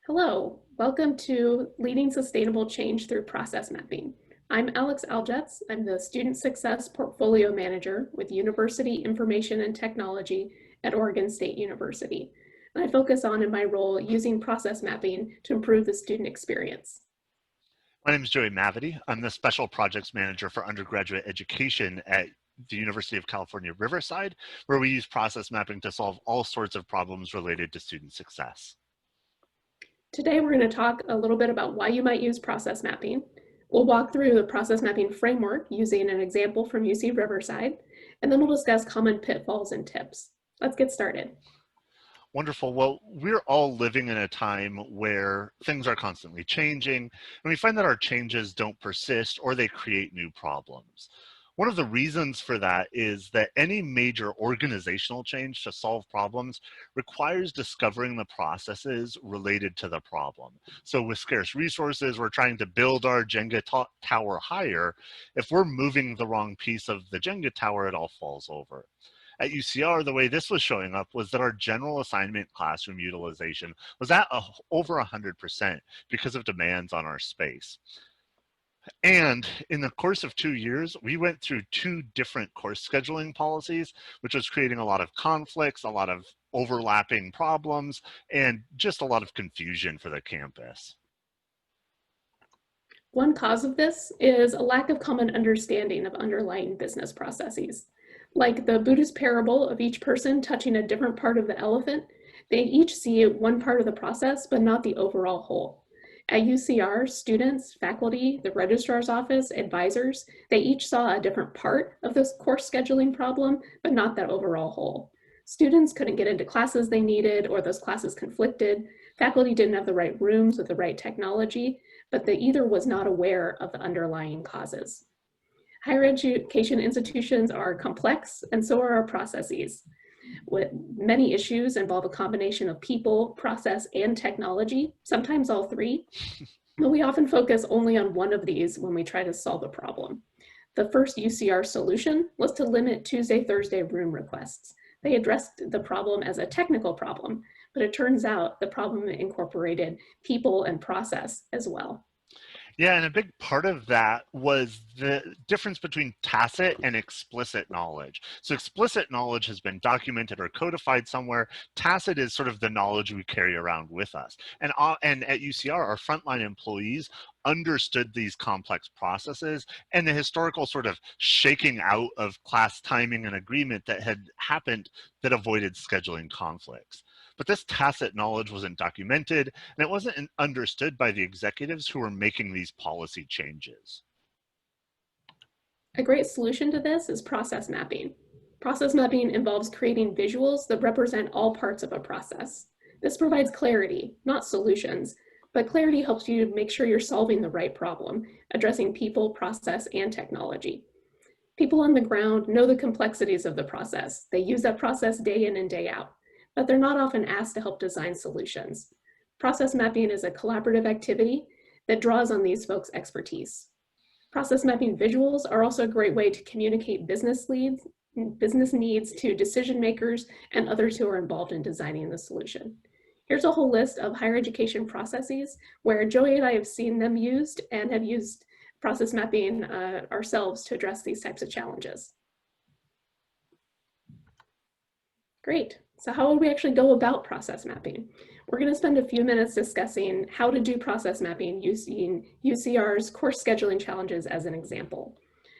Hello, welcome to Leading Sustainable Change Through Process Mapping. I'm Aljets. I'm the Student Success Portfolio Manager with University Information and Technology at Oregon State University. And I focus on, in my role, using process mapping to improve the student experience. My name is Mavity. I'm the Special Projects Manager for Undergraduate Education at the University of California, Riverside, where we use process mapping to solve all sorts of problems related to student success. Today, we're going to talk a little bit about why you might use process mapping. We'll walk through the process mapping framework using an example from UC Riverside, and then we'll discuss common pitfalls and tips. Let's get started. Wonderful. Well, we're all living in a time where things are constantly changing, and we find that our changes don't persist or they create new problems. One of the reasons for that is that any major organizational change to solve problems requires discovering the processes related to the problem. So with scarce resources, we're trying to build our Jenga tower higher. If we're moving the wrong piece of the Jenga tower, it all falls over. At UCR, the way this was showing up was that our general assignment classroom utilization was at over 100% because of demands on our space. And in the course of 2 years, we went through 2 different course scheduling policies, which was creating a lot of conflicts, a lot of overlapping problems, and just a lot of confusion for the campus. One cause of this is a lack of common understanding of underlying business processes. Like the Buddhist parable of each person touching a different part of the elephant, they each see one part of the process, but not the overall whole. At UCR, students, faculty, the registrar's office, advisors, they each saw a different part of this course scheduling problem, but not that overall whole. Students couldn't get into classes they needed, or those classes conflicted. Faculty didn't have the right rooms with the right technology, but either was not aware of the underlying causes. Higher education institutions are complex, and so are our processes. Many issues involve a combination of people, process, and technology, sometimes all 3. But we often focus only on one of these when we try to solve a problem. The first UCR solution was to limit Tuesday, Thursday room requests. They addressed the problem as a technical problem, but it turns out the problem incorporated people and process as well. Yeah, and a big part of that was the difference between tacit and explicit knowledge. So explicit knowledge has been documented or codified somewhere. Tacit is sort of the knowledge we carry around with us. And at UCR, our frontline employees understood these complex processes and the historical sort of shaking out of class timing and agreement that had happened that avoided scheduling conflicts. But this tacit knowledge wasn't documented, and it wasn't understood by the executives who were making these policy changes. A great solution to this is process mapping. Process mapping involves creating visuals that represent all parts of a process. This provides clarity, not solutions, but clarity helps you make sure you're solving the right problem, addressing people, process, and technology. People on the ground know the complexities of the process. They use that process day in and day out, but they're not often asked to help design solutions. Process mapping is a collaborative activity that draws on these folks' expertise. Process mapping visuals are also a great way to communicate business needs to decision makers and others who are involved in designing the solution. Here's a whole list of higher education processes where Joey and I have seen them used and have used process mapping ourselves to address these types of challenges. Great. So how would we actually go about process mapping? We're going to spend a few minutes discussing how to do process mapping using UCR's course scheduling challenges as an example.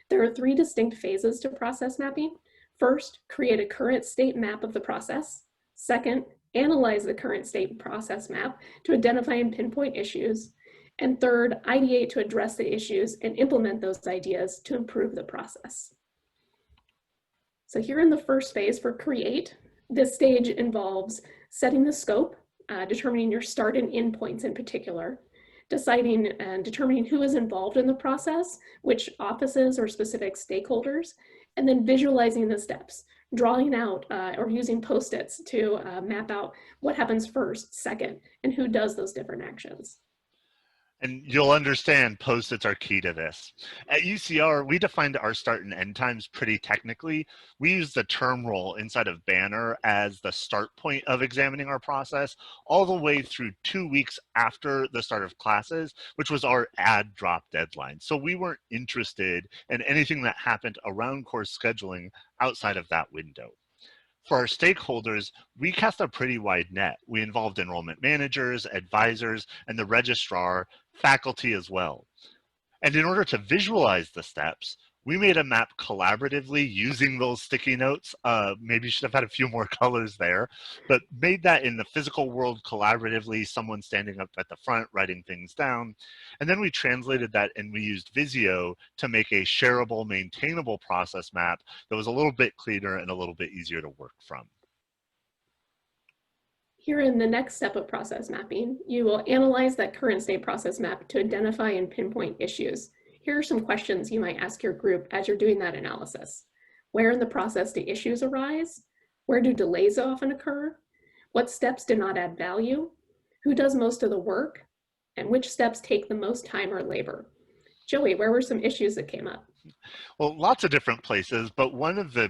There are 3 distinct phases to process mapping. First, create a current state map of the process. Second, analyze the current state process map to identify and pinpoint issues. And third, ideate to address the issues and implement those ideas to improve the process. So here in the first phase for create, this stage involves setting the scope, determining your start and end points in particular, deciding and determining who is involved in the process, which offices or specific stakeholders, and then visualizing the steps, drawing out or using Post-its to map out what happens first, second, and who does those different actions. And you'll understand post-its are key to this. At UCR, we defined our start and end times pretty technically. We use the term roll inside of Banner as the start point of examining our process all the way through 2 weeks after the start of classes, which was our add drop deadline. So we weren't interested in anything that happened around course scheduling outside of that window. For our stakeholders, we cast a pretty wide net. We involved enrollment managers, advisors, and the registrar, faculty as well. And in order to visualize the steps, we made a map collaboratively using those sticky notes. Maybe you should have had a few more colors there, but made that in the physical world collaboratively, someone standing up at the front writing things down. And then we translated that and we used Visio to make a shareable, maintainable process map that was a little bit cleaner and a little bit easier to work from. Here in the next step of process mapping, you will analyze that current state process map to identify and pinpoint issues. Here are some questions you might ask your group as you're doing that analysis. Where in the process do issues arise? Where do delays often occur? What steps do not add value? Who does most of the work? And which steps take the most time or labor? Joey, where were some issues that came up? Well, lots of different places, but one of the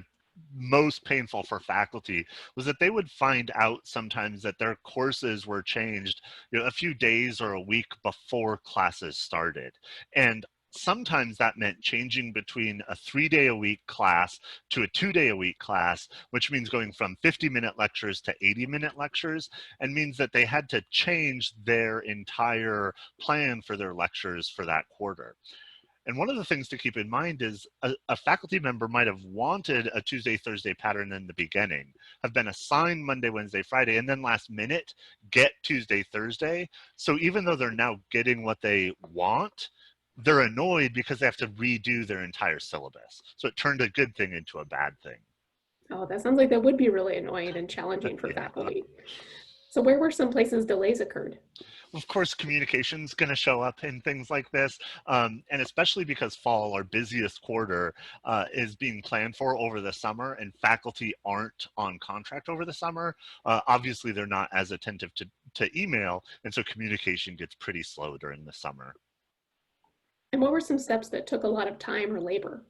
most painful for faculty was that they would find out sometimes that their courses were changed, a few days or a week before classes started. And sometimes that meant changing between a 3-day-a-week class to a 2-day-a-week class, which means going from 50-minute lectures to 80-minute lectures, and means that they had to change their entire plan for their lectures for that quarter. And one of the things to keep in mind is a faculty member might have wanted a Tuesday, Thursday pattern in the beginning, have been assigned Monday, Wednesday, Friday, and then last minute get Tuesday, Thursday. So even though they're now getting what they want, they're annoyed because they have to redo their entire syllabus. So it turned a good thing into a bad thing. Oh, that sounds like that would be really annoying and challenging for Yeah. faculty. So where were some places delays occurred? Of course, communication is going to show up in things like this, and especially because fall, our busiest quarter, is being planned for over the summer, and faculty aren't on contract over the summer. Obviously, they're not as attentive to email, and so communication gets pretty slow during the summer. And what were some steps that took a lot of time or labor?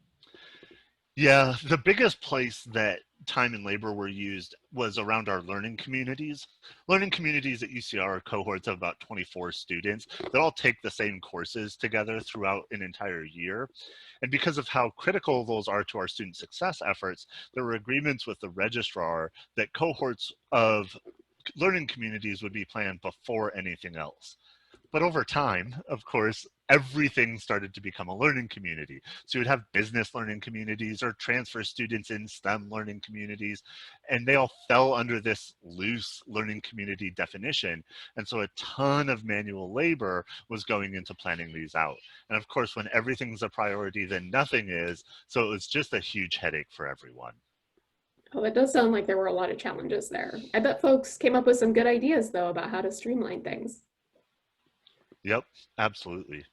Yeah, the biggest place that time and labor were used was around our learning communities. Learning communities at UCR are cohorts of about 24 students that all take the same courses together throughout an entire year. And because of how critical those are to our student success efforts, there were agreements with the registrar that cohorts of learning communities would be planned before anything else. But over time, of course, everything started to become a learning community. So you'd have business learning communities or transfer students in STEM learning communities, and they all fell under this loose learning community definition. And so a ton of manual labor was going into planning these out. And of course, when everything's a priority, then nothing is. So it was just a huge headache for everyone. Oh, it does sound like there were a lot of challenges there. I bet folks came up with some good ideas, though, about how to streamline things. Yep, absolutely.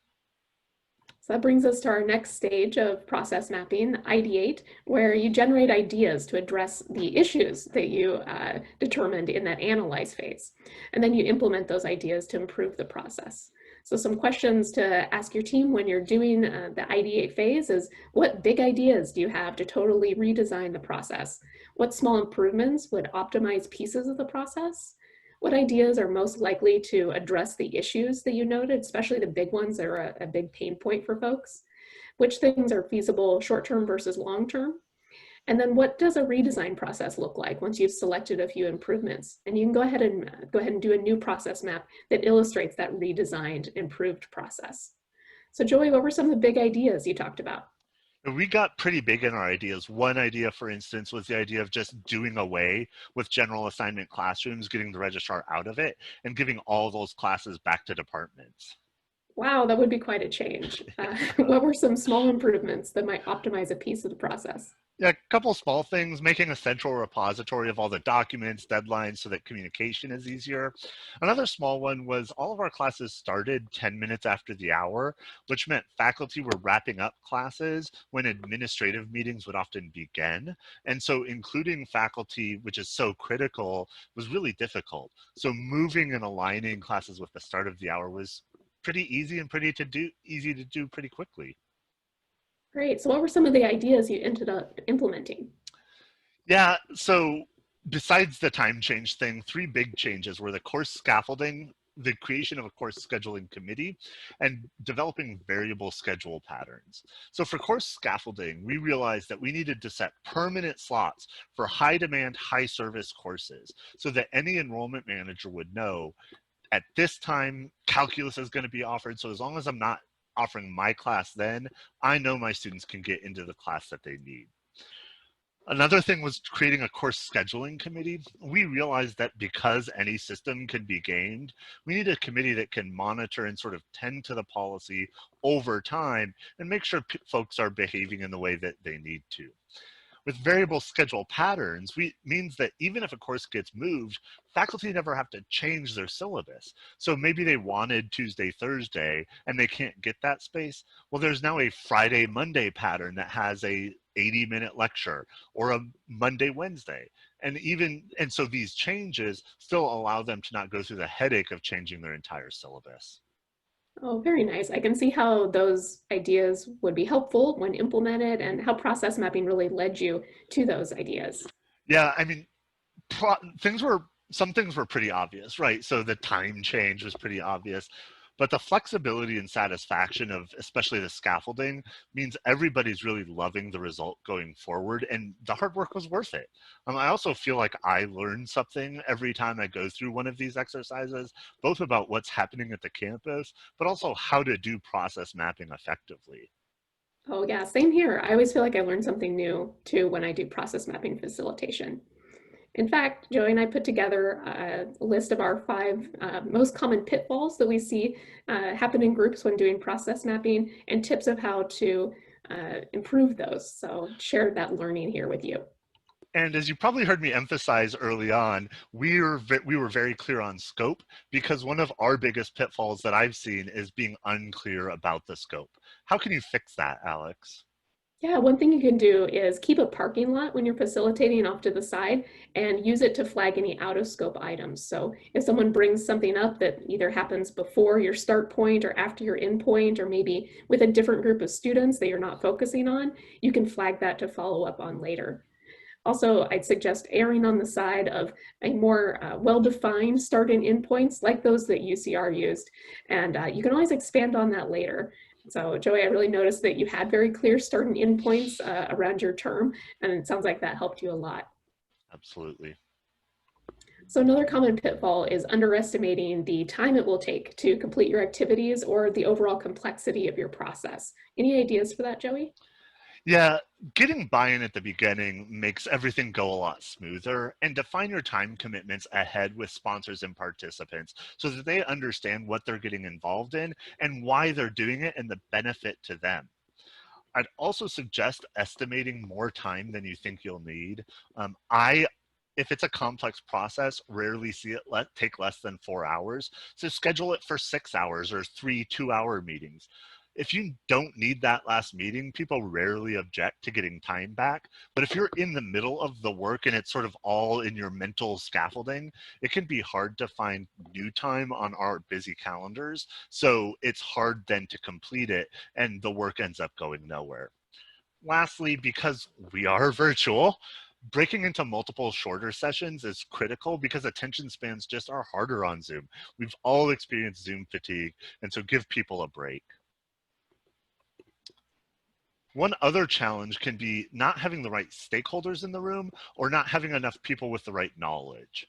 So that brings us to our next stage of process mapping, ideate, where you generate ideas to address the issues that you determined in that analyze phase. And then you implement those ideas to improve the process. So some questions to ask your team when you're doing the ideate phase is, what big ideas do you have to totally redesign the process? What small improvements would optimize pieces of the process? What ideas are most likely to address the issues that you noted, especially the big ones that are a big pain point for folks? Which things are feasible short-term versus long-term? And then what does a redesign process look like once you've selected a few improvements? And you can go ahead and do a new process map that illustrates that redesigned, improved process. So Joey, what were some of the big ideas you talked about? We got pretty big in our ideas. One idea, for instance, was the idea of just doing away with general assignment classrooms, getting the registrar out of it, and giving all those classes back to departments. Wow, that would be quite a change. What were some small improvements that might optimize a piece of the process? Yeah, a couple small things, making a central repository of all the documents, deadlines, so that communication is easier. Another small one was all of our classes started 10 minutes after the hour, which meant faculty were wrapping up classes when administrative meetings would often begin. And so including faculty, which is so critical, was really difficult. So moving and aligning classes with the start of the hour was pretty easy and easy to do pretty quickly. Great. So what were some of the ideas you ended up implementing? Yeah, so besides the time change thing, three big changes were the course scaffolding, the creation of a course scheduling committee, and developing variable schedule patterns. So for course scaffolding, we realized that we needed to set permanent slots for high demand, high service courses so that any enrollment manager would know at this time calculus is going to be offered. So as long as I'm not offering my class then, I know my students can get into the class that they need. Another thing was creating a course scheduling committee. We realized that because any system can be gamed, we need a committee that can monitor and sort of tend to the policy over time and make sure folks are behaving in the way that they need to. With variable schedule patterns, means that even if a course gets moved, faculty never have to change their syllabus. So maybe they wanted Tuesday, Thursday, and they can't get that space. Well, there's now a Friday, Monday pattern that has a 80-minute lecture or a Monday, Wednesday. And so these changes still allow them to not go through the headache of changing their entire syllabus. Oh, very nice. I can see how those ideas would be helpful when implemented and how process mapping really led you to those ideas. Yeah, I mean, some things were pretty obvious, right? So the time change was pretty obvious, but the flexibility and satisfaction of especially the scaffolding means everybody's really loving the result going forward, and the hard work was worth it. I also feel like I learn something every time I go through one of these exercises, both about what's happening at the campus, but also how to do process mapping effectively. Oh yeah, same here. I always feel like I learn something new too when I do process mapping facilitation. In fact, Joey and I put together a list of our five most common pitfalls that we see happen in groups when doing process mapping and tips of how to improve those. So share that learning here with you. And as you probably heard me emphasize early on, we were very clear on scope, because one of our biggest pitfalls that I've seen is being unclear about the scope. How can you fix that, Alex? Yeah, one thing you can do is keep a parking lot when you're facilitating off to the side and use it to flag any out of scope items. So if someone brings something up that either happens before your start point or after your end point, or maybe with a different group of students that you're not focusing on, you can flag that to follow up on later. Also, I'd suggest erring on the side of a more well-defined start and end points like those that UCR used. And you can always expand on that later. So Joey, I really noticed that you had very clear start and end points around your term, and it sounds like that helped you a lot. Absolutely. So another common pitfall is underestimating the time it will take to complete your activities or the overall complexity of your process. Any ideas for that, Joey? Yeah, getting buy-in at the beginning makes everything go a lot smoother, and define your time commitments ahead with sponsors and participants so that they understand what they're getting involved in and why they're doing it and the benefit to them. I'd also suggest estimating more time than you think you'll need. If it's a complex process, rarely see it take less than 4 hours. So schedule it for 6 hours or 3 2-hour meetings. If you don't need that last meeting, people rarely object to getting time back. But if you're in the middle of the work and it's sort of all in your mental scaffolding, it can be hard to find new time on our busy calendars. So it's hard then to complete it, and the work ends up going nowhere. Lastly, because we are virtual, breaking into multiple shorter sessions is critical because attention spans just are harder on Zoom. We've all experienced Zoom fatigue, and so give people a break. One other challenge can be not having the right stakeholders in the room or not having enough people with the right knowledge.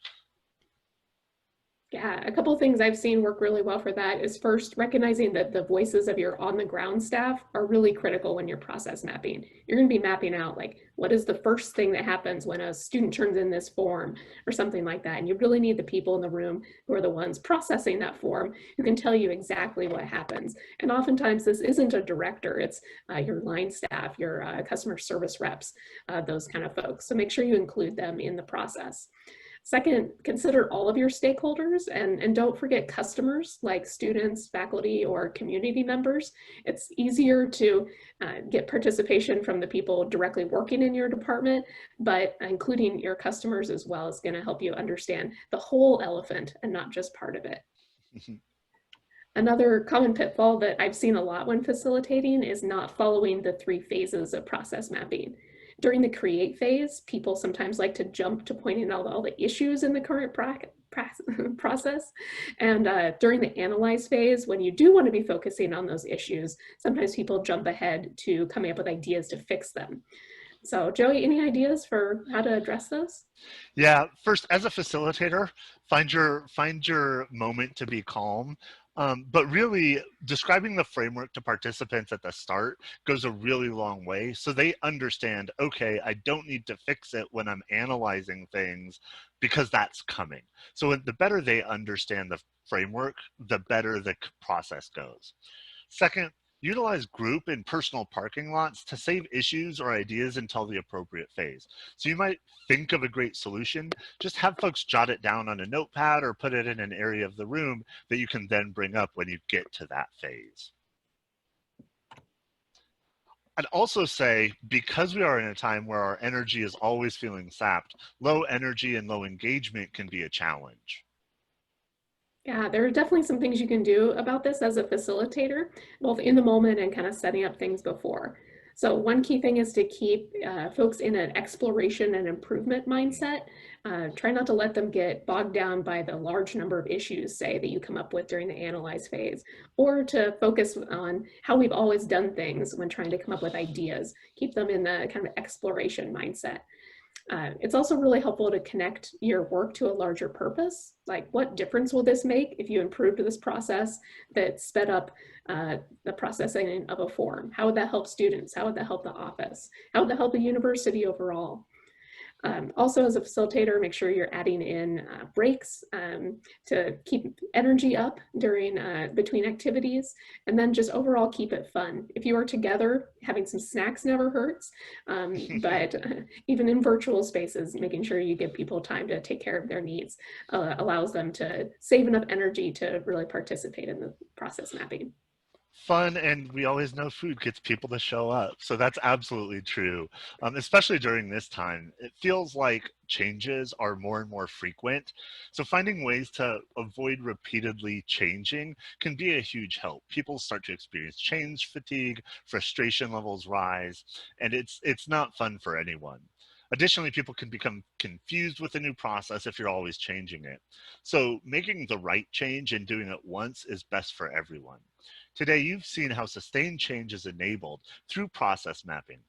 Yeah, a couple of things I've seen work really well for that is first recognizing that the voices of your on the ground staff are really critical when you're process mapping. You're going to be mapping out like what is the first thing that happens when a student turns in this form or something like that. And you really need the people in the room who are the ones processing that form who can tell you exactly what happens. And oftentimes this isn't a director, it's your line staff, your customer service reps, those kind of folks. So make sure you include them in the process. Second, consider all of your stakeholders and don't forget customers like students, faculty, or community members. It's easier to get participation from the people directly working in your department, but including your customers as well is going to help you understand the whole elephant and not just part of it. Another common pitfall that I've seen a lot when facilitating is not following the 3 phases of process mapping. During the create phase, people sometimes like to jump to pointing out all the issues in the current process. And during the analyze phase, when you do want to be focusing on those issues, sometimes people jump ahead to coming up with ideas to fix them. So Joey, any ideas for how to address those? Yeah, first, as a facilitator, find your moment to be calm. But really, describing the framework to participants at the start goes a really long way, so they understand, okay, I don't need to fix it when I'm analyzing things because that's coming. So the better they understand the framework, the better the process goes. Second, utilize group and personal parking lots to save issues or ideas until the appropriate phase. So you might think of a great solution, just have folks jot it down on a notepad or put it in an area of the room that you can then bring up when you get to that phase. I'd also say, because we are in a time where our energy is always feeling sapped, low energy and low engagement can be a challenge. Yeah, there are definitely some things you can do about this as a facilitator, both in the moment and kind of setting up things before. So one key thing is to keep folks in an exploration and improvement mindset. Try not to let them get bogged down by the large number of issues, say, that you come up with during the analyze phase, or to focus on how we've always done things when trying to come up with ideas. Keep them in the kind of exploration mindset. It's also really helpful to connect your work to a larger purpose. Like, what difference will this make if you improved this process that sped up the processing of a form? How would that help students? How would that help the office? How would that help the university overall? Also, as a facilitator, make sure you're adding in breaks to keep energy up during between activities, and then just overall keep it fun. If you are together, having some snacks never hurts, but even in virtual spaces, making sure you give people time to take care of their needs allows them to save enough energy to really participate in the process mapping. Fun, and we always know food gets people to show up, so that's absolutely true. Especially during this time, it feels like changes are more and more frequent, so finding ways to avoid repeatedly changing can be a huge help. People start to experience change fatigue, frustration levels rise, and it's not fun for anyone. Additionally, people can become confused with the new process if you're always changing it. So making the right change and doing it once is best for everyone. Today, you've seen how sustained change is enabled through process mapping,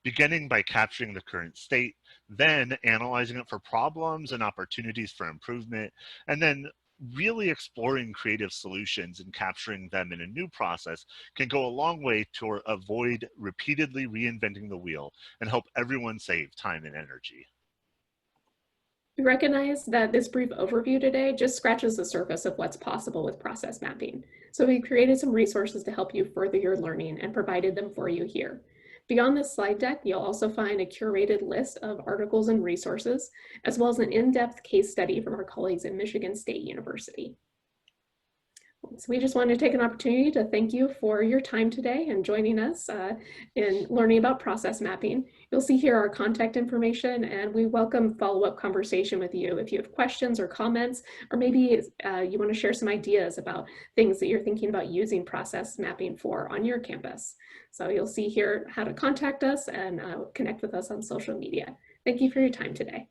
beginning by capturing the current state, then analyzing it for problems and opportunities for improvement, and then really exploring creative solutions and capturing them in a new process can go a long way to avoid repeatedly reinventing the wheel and help everyone save time and energy. We recognize that this brief overview today just scratches the surface of what's possible with process mapping. So we created some resources to help you further your learning and provided them for you here. Beyond this slide deck, you'll also find a curated list of articles and resources, as well as an in-depth case study from our colleagues at Michigan State University. So we just wanted to take an opportunity to thank you for your time today and joining us in learning about process mapping. You'll see here our contact information, and we welcome follow-up conversation with you if you have questions or comments, or maybe you want to share some ideas about things that you're thinking about using process mapping for on your campus. So you'll see here how to contact us and connect with us on social media. Thank you for your time today.